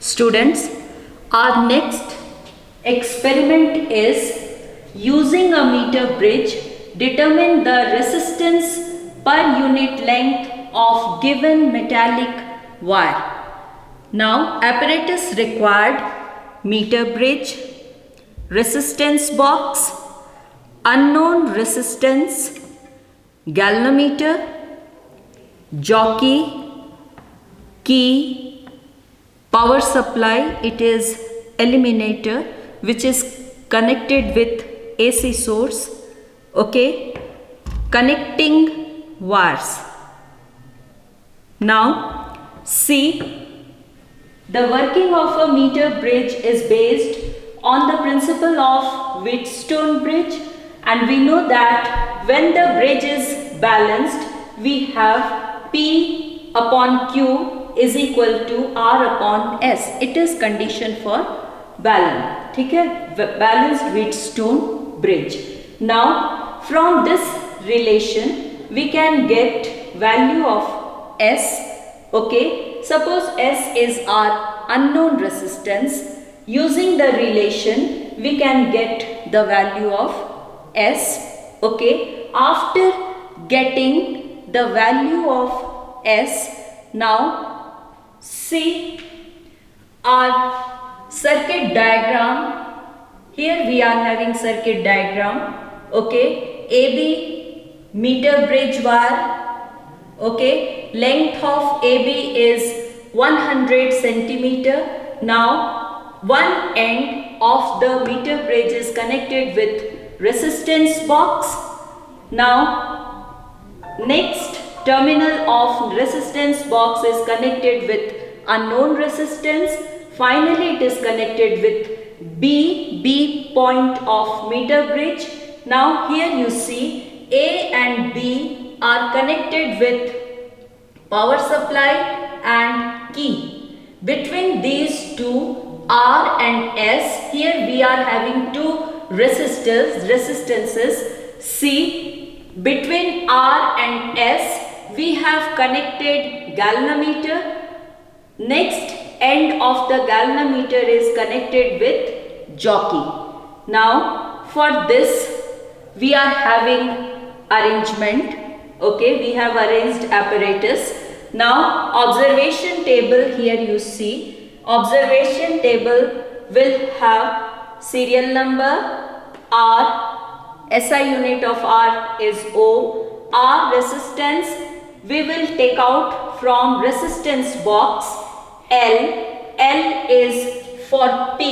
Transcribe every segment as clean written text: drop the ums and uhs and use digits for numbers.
Students, our next experiment is using a meter bridge, determine the resistance per unit length of given metallic wire. Now, apparatus required: meter bridge, resistance box, unknown resistance, galvanometer, jockey, key, power supply, it is eliminator which is connected with AC source, okay, connecting wires. Now see, the working of a meter bridge is based on the principle of Wheatstone bridge, and we know that when the bridge is balanced we have P upon Q is equal to R upon S. It is condition for balance. ठीक है, balanced Wheatstone bridge. Now from this relation we can get value of S. Okay, suppose S is our unknown resistance. Using the relation we can get the value of S. Okay, after getting the value of S, now see our circuit diagram. Here we are having circuit diagram. Okay, AB meter bridge wire. Okay, length of AB is 100 centimeter. Now one end of the meter bridge is connected with resistance box. Now next terminal of resistance box is connected with unknown resistance. Finally it is connected with B point of meter bridge. Now here you see A and B are connected with power supply and key. Between these two, R and S, here we are having two resistances. See, between R and S we have connected galvanometer. Next end of the galvanometer is connected with jockey. Now for this we are having arrangement. Okay, we have arranged apparatus. Now observation table, here you see observation table will have serial number, R, SI unit of R is O, R resistance we will take out from resistance box, L is for P.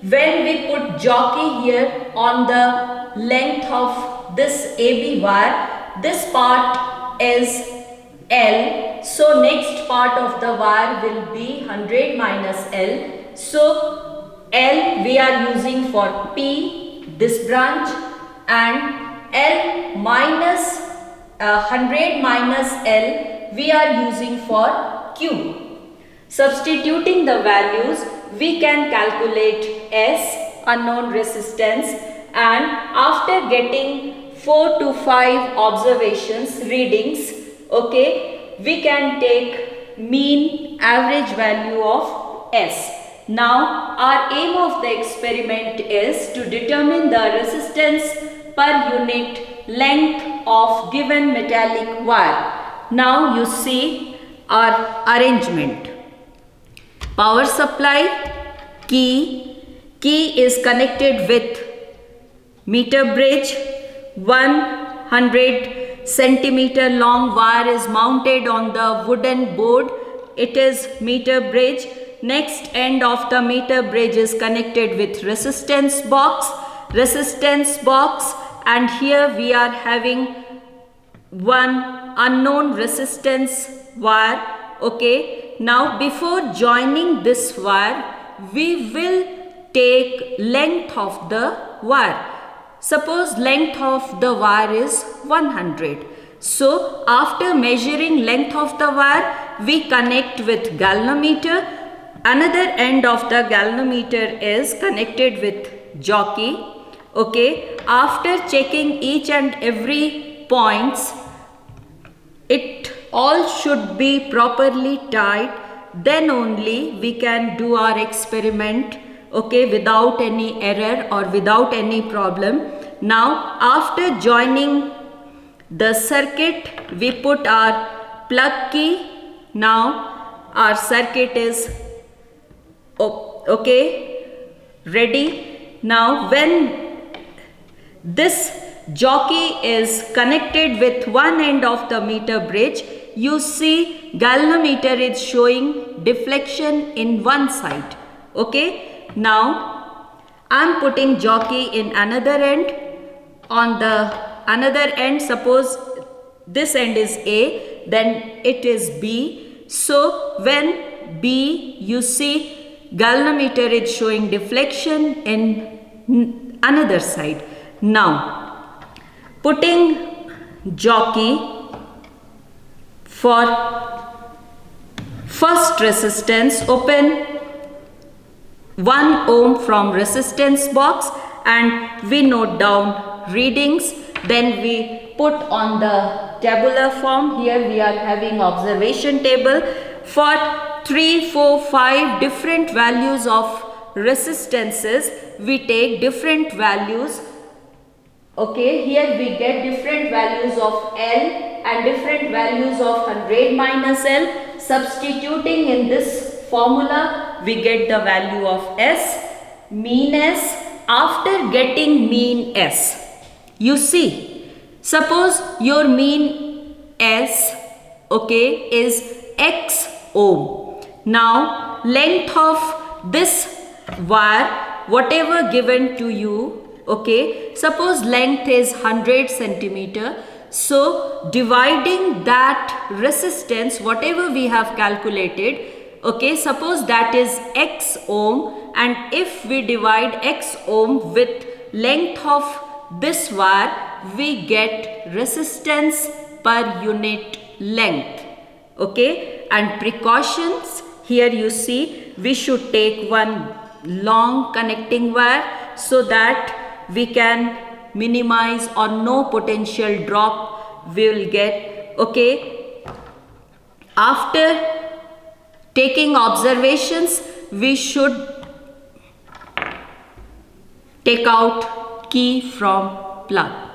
When we put jockey here on the length of this AB wire, this part is L, so next part of the wire will be 100 minus L. So L we are using for P, this branch, and L minus 100 minus L we are using for Q. Substituting the values, we can calculate S, unknown resistance, and after getting 4 to 5 observations, readings, okay, we can take mean average value of S. Now our aim of the experiment is to determine the resistance per unit length of given metallic wire. Now you see our arrangement. Power supply, key is connected with meter bridge. 100 centimeter long wire is mounted on the wooden board. It is meter bridge. Next end of the meter bridge is connected with resistance box, and here we are having one unknown resistance wire. Okay, now before joining this wire we will take length of the wire. Suppose length of the wire is 100. So after measuring length of the wire we connect with galvanometer. Another end of the galvanometer is connected with jockey. Okay, after checking each and every points, it all should be properly tied then only we can do our experiment, okay, without any error or without any problem. Now after joining the circuit, we put our plug key. Now our circuit is okay, ready. Now when this jockey is connected with one end of the meter bridge, you see galvanometer is showing deflection in one side. Okay, now I am putting jockey in another end. On the another end, suppose this end is A, then it is B. So when B, you see galvanometer is showing deflection in another side. Now putting jockey for first resistance, open 1 ohm from resistance box and we note down readings. Then we put on the tabular form. Here we are having observation table for 3, 4, 5 different values of resistances. We take different values. Okay, here we get different values of L and different values of 100 minus L. Substituting in this formula, we get the value of S, mean S. After getting mean S, you see, suppose your mean S, okay, is X ohm. Now length of this wire, whatever given to you, okay, suppose length is 100 centimeter. So dividing that resistance, whatever we have calculated, okay, suppose that is X ohm, and if we divide X ohm with length of this wire, we get resistance per unit length. Okay, and precautions, here you see we should take one long connecting wire so that we can minimize or no potential drop we will get. Okay, after taking observations, we should take out key from plug.